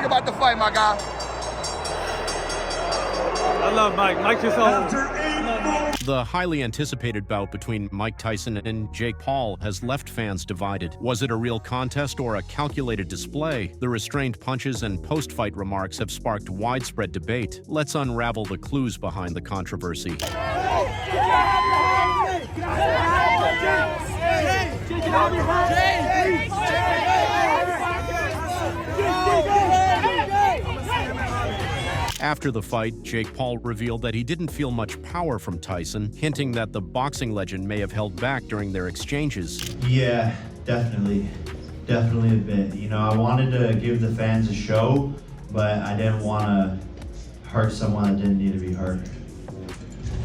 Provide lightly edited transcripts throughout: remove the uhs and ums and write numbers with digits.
about the fight, my guy? I love Mike. Mike just always. The highly anticipated bout between Mike Tyson and Jake Paul has left fans divided. Was it a real contest or a calculated display? The restrained punches and post-fight remarks have sparked widespread debate. Let's unravel the clues behind the controversy. After the fight, Jake Paul revealed that he didn't feel much power from Tyson, hinting that the boxing legend may have held back during their exchanges. Yeah, definitely a bit. You know, I wanted to give the fans a show, but I didn't want to hurt someone that didn't need to be hurt.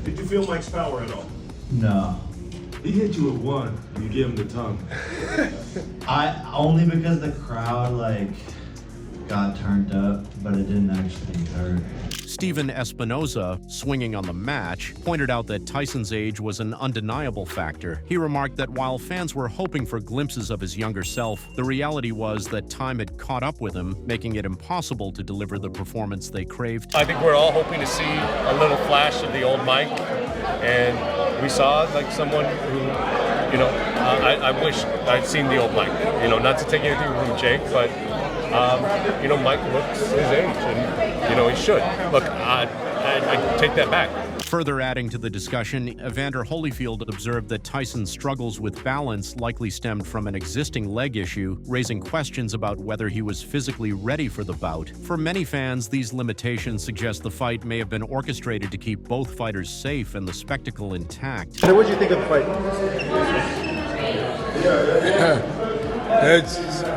Did you feel Mike's power at all? No. He hit you with one, and you gave him the tongue. Only because the crowd, got turned up, but it didn't actually hurt. Steven Espinoza, swinging on the match, pointed out that Tyson's age was an undeniable factor. He remarked that while fans were hoping for glimpses of his younger self, the reality was that time had caught up with him, making it impossible to deliver the performance they craved. I think we're all hoping to see a little flash of the old Mike, and we saw someone who, I wish I'd seen the old Mike. Not to take anything from Jake, but Mike looks his age, and, he should. Look, I take that back. Further adding to the discussion, Evander Holyfield observed that Tyson's struggles with balance likely stemmed from an existing leg issue, raising questions about whether he was physically ready for the bout. For many fans, these limitations suggest the fight may have been orchestrated to keep both fighters safe and the spectacle intact. So what did you think of the fight? It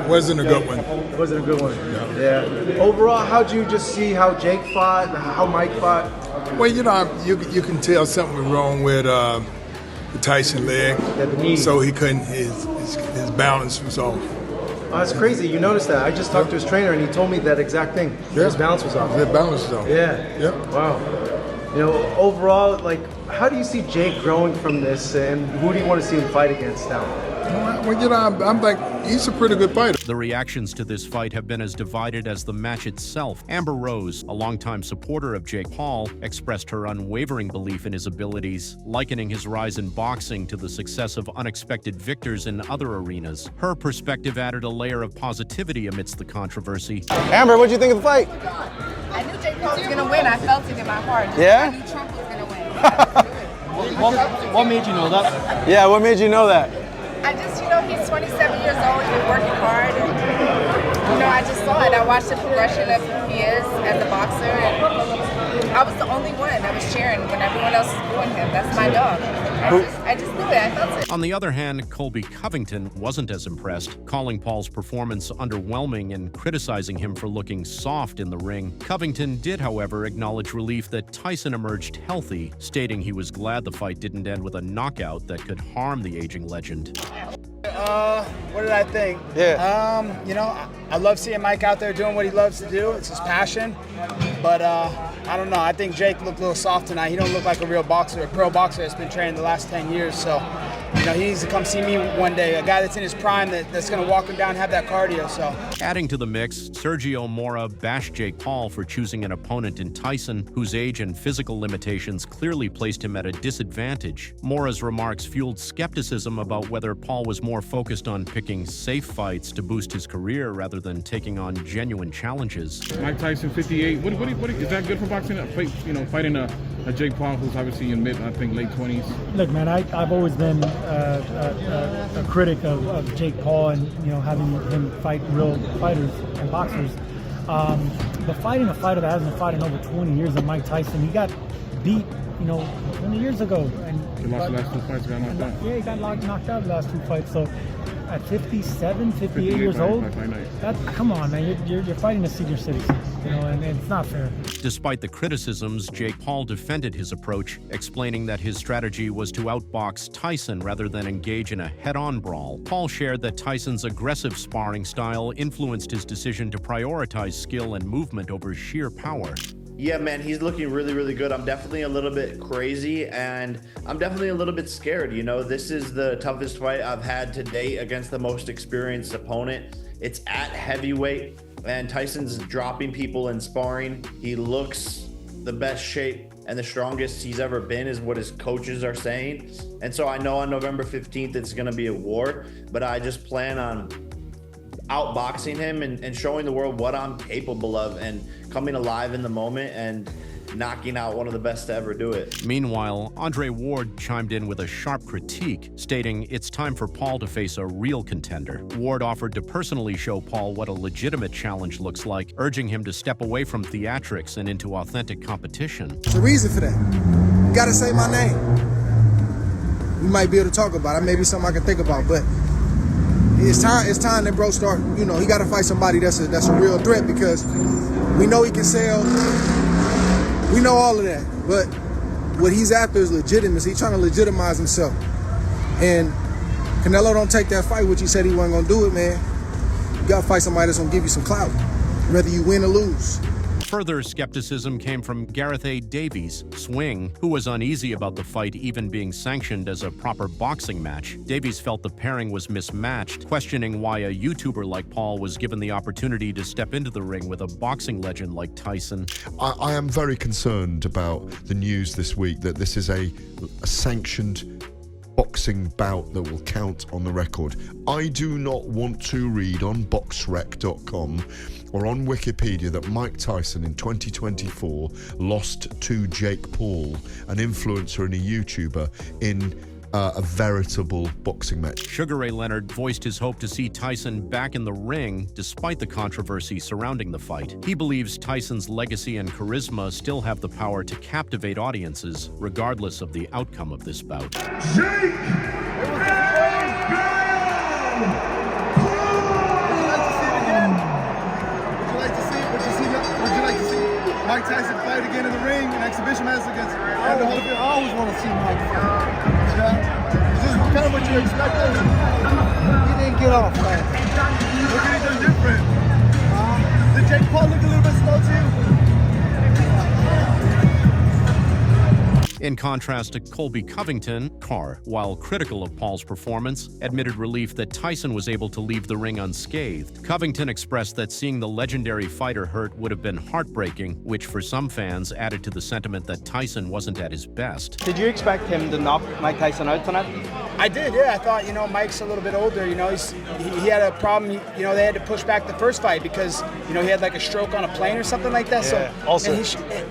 wasn't a good one. It wasn't a good one. No. Yeah. Overall, how'd you just see how Jake fought, how Mike fought? Well, you can tell something was wrong with the Tyson leg. Yeah, the knee. So he couldn't. His balance was off. Oh, that's crazy. You noticed that? I just talked to his trainer, and he told me that exact thing. Yeah. His balance was off. His balance was off. Yeah. Yep. Wow. Overall, how do you see Jake growing from this, and who do you want to see him fight against now? Well, I'm like, he's a pretty good fighter. The reactions to this fight have been as divided as the match itself. Amber Rose, a longtime supporter of Jake Paul, expressed her unwavering belief in his abilities, likening his rise in boxing to the success of unexpected victors in other arenas. Her perspective added a layer of positivity amidst the controversy. Amber, what'd you think of the fight? I knew Jake Paul was going to win. I felt it in my heart. Yeah? I knew Trump was going to win. What made you know that? Yeah, what made you know that? I just, he's 27 years old. He's been working hard. And, I just saw it. I watched the progression of who he is as a boxer. And I was the only one that was cheering when everyone else was booing him. That's my dog. I just knew it. I felt it. On the other hand, Colby Covington wasn't as impressed, calling Paul's performance underwhelming and criticizing him for looking soft in the ring. Covington did, however, acknowledge relief that Tyson emerged healthy, stating he was glad the fight didn't end with a knockout that could harm the aging legend. What did I think? Yeah. I love seeing Mike out there doing what he loves to do. It's his passion. But I don't know. I think Jake looked a little soft tonight. He don't look like a real boxer, a pro boxer that's been training the last 10 years. So, he needs to come see me one day. A guy that's in his prime that's going to walk him down and have that cardio. So, adding to the mix, Sergio Mora bashed Jake Paul for choosing an opponent in Tyson, whose age and physical limitations clearly placed him at a disadvantage. Mora's remarks fueled skepticism about whether Paul was more focused on picking safe fights to boost his career rather than taking on genuine challenges. Mike Tyson, 58. What is that good for boxing? Fighting a Jake Paul who's obviously in late 20s. Look, man, I've always been a critic of Jake Paul and having him fight real fighters and boxers. But fighting a fighter that hasn't fought in over 20 years, like Mike Tyson, he got beat 20 years ago. And he lost the last two fights, got knocked out. Yeah, he got knocked out the last two fights. So at 57, 58 years old, come on, man, you're fighting a senior citizen, and it's not fair. Despite the criticisms, Jake Paul defended his approach, explaining that his strategy was to outbox Tyson rather than engage in a head-on brawl. Paul shared that Tyson's aggressive sparring style influenced his decision to prioritize skill and movement over sheer power. Yeah, man, he's looking really, really good. I'm definitely a little bit crazy, and I'm definitely a little bit scared. This is the toughest fight I've had to date against the most experienced opponent. It's at heavyweight. and Tyson's dropping people in sparring. He looks the best shape and the strongest he's ever been is what his coaches are saying. And so I know on November 15th it's gonna be a war, but I just plan on outboxing him and showing the world what I'm capable of and coming alive in the moment and knocking out one of the best to ever do it. Meanwhile, Andre Ward chimed in with a sharp critique, stating it's time for Paul to face a real contender. Ward offered to personally show Paul what a legitimate challenge looks like, urging him to step away from theatrics and into authentic competition. There's a reason for that. You gotta say my name. We might be able to talk about it. Maybe something I can think about, but it's time that bro start, he gotta fight somebody that's a real threat, because we know he can sell. We know all of that, but what he's after is legitimacy. He's trying to legitimize himself. And Canelo don't take that fight, which he said he wasn't gonna do it, man. You gotta fight somebody that's gonna give you some clout, whether you win or lose. Further skepticism came from Gareth A. Davies, Swing, who was uneasy about the fight even being sanctioned as a proper boxing match. Davies felt the pairing was mismatched, questioning why a YouTuber like Paul was given the opportunity to step into the ring with a boxing legend like Tyson. I am very concerned about the news this week that this is a sanctioned boxing bout that will count on the record. I do not want to read on boxrec.com or on Wikipedia that Mike Tyson in 2024 lost to Jake Paul, an influencer and a YouTuber, in a veritable boxing match. Sugar Ray Leonard voiced his hope to see Tyson back in the ring despite the controversy surrounding the fight. He believes Tyson's legacy and charisma still have the power to captivate audiences, regardless of the outcome of this bout. Mike Tyson fight again in the ring, an exhibition match against Evander Holyfield. I always want to see Mike fight. Is this kind of what you expected? He didn't get off, man. Look at anything different. Did Jake Paul look a little bit slow to you? In contrast to Colby Covington, Carr, while critical of Paul's performance, admitted relief that Tyson was able to leave the ring unscathed. Covington expressed that seeing the legendary fighter hurt would have been heartbreaking, which for some fans added to the sentiment that Tyson wasn't at his best. Did you expect him to knock Mike Tyson out tonight? I did, yeah. I thought, Mike's a little bit older. He had a problem. They had to push back the first fight because, he had like a stroke on a plane or something like that. Yeah, so, also.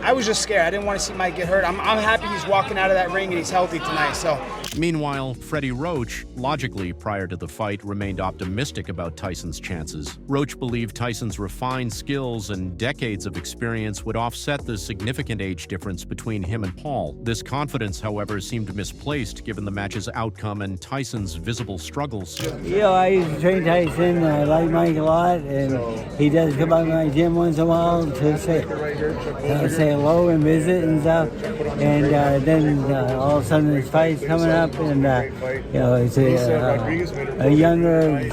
I was just scared. I didn't want to see Mike get hurt. I'm happy he's walking out of that ring and he's healthy tonight. So. Meanwhile, Freddie Roach, logically prior to the fight, remained optimistic about Tyson's chances. Roach believed Tyson's refined skills and decades of experience would offset the significant age difference between him and Paul. This confidence, however, seemed misplaced given the match's outcome and Tyson's visible struggles. I used to train Tyson. I like Mike a lot, and he does come by my gym once in a while to say hello and visit and stuff. And then all of a sudden this fight's coming up, and it's a younger,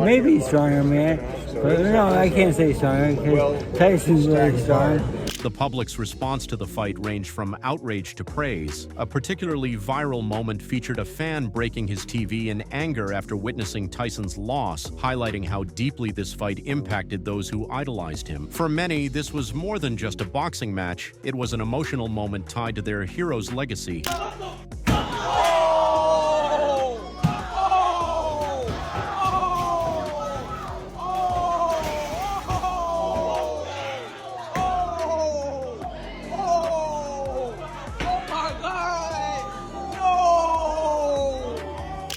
maybe stronger man. But no, I can't say stronger because Tyson's very strong. The public's response to the fight ranged from outrage to praise. A particularly viral moment featured a fan breaking his TV in anger after witnessing Tyson's loss, highlighting how deeply this fight impacted those who idolized him. For many, this was more than just a boxing match. It was an emotional moment tied to their hero's legacy.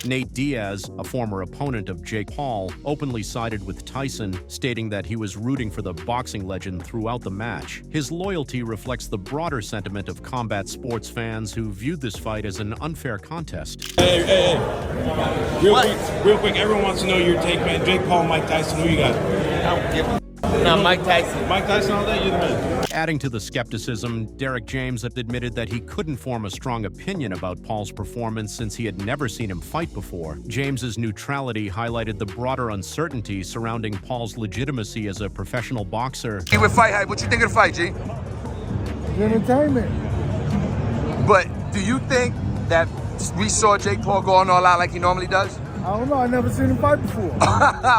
Nate Diaz, a former opponent of Jake Paul, openly sided with Tyson, stating that he was rooting for the boxing legend throughout the match. His loyalty reflects the broader sentiment of combat sports fans who viewed this fight as an unfair contest. Hey. Real quick, everyone wants to know your take, man. Jake Paul, Mike Tyson, who you got? No, Mike Tyson. Mike Tyson all day, you're the man. Adding to the skepticism, Derek James admitted that he couldn't form a strong opinion about Paul's performance since he had never seen him fight before. James's neutrality highlighted the broader uncertainty surrounding Paul's legitimacy as a professional boxer. Hey, with fight hype, what you think of the fight, G? Entertainment. But do you think that we saw Jake Paul going all out like he normally does? I don't know. I never seen him fight before.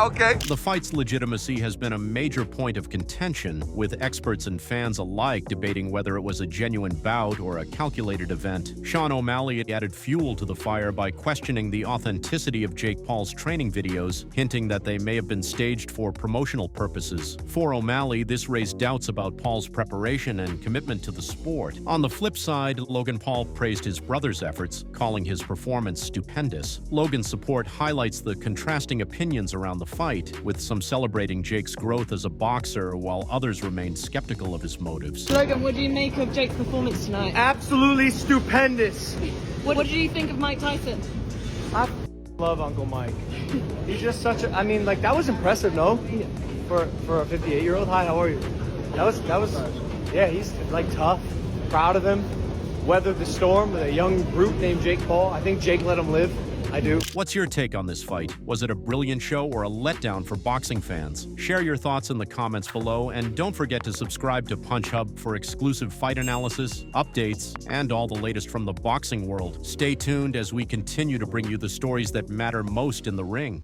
Okay. The fight's legitimacy has been a major point of contention, with experts and fans alike debating whether it was a genuine bout or a calculated event. Sean O'Malley added fuel to the fire by questioning the authenticity of Jake Paul's training videos, hinting that they may have been staged for promotional purposes. For O'Malley, this raised doubts about Paul's preparation and commitment to the sport. On the flip side, Logan Paul praised his brother's efforts, calling his performance stupendous. Logan's support highlights the contrasting opinions around the fight, with some celebrating Jake's growth as a boxer while others remained skeptical of his motives. Logan, what do you make of Jake's performance tonight? Absolutely stupendous. What did you think of Mike Tyson? I love Uncle Mike. He's just such a, I mean, like, that was impressive, no? For a 58-year-old. Hi, how are you? That was, yeah, he's like tough, proud of him. Weathered the storm with a young brute named Jake Paul. I think Jake let him live. I do. What's your take on this fight? Was it a brilliant show or a letdown for boxing fans? Share your thoughts in the comments below, and don't forget to subscribe to Punch Hub for exclusive fight analysis, updates, and all the latest from the boxing world. Stay tuned as we continue to bring you the stories that matter most in the ring.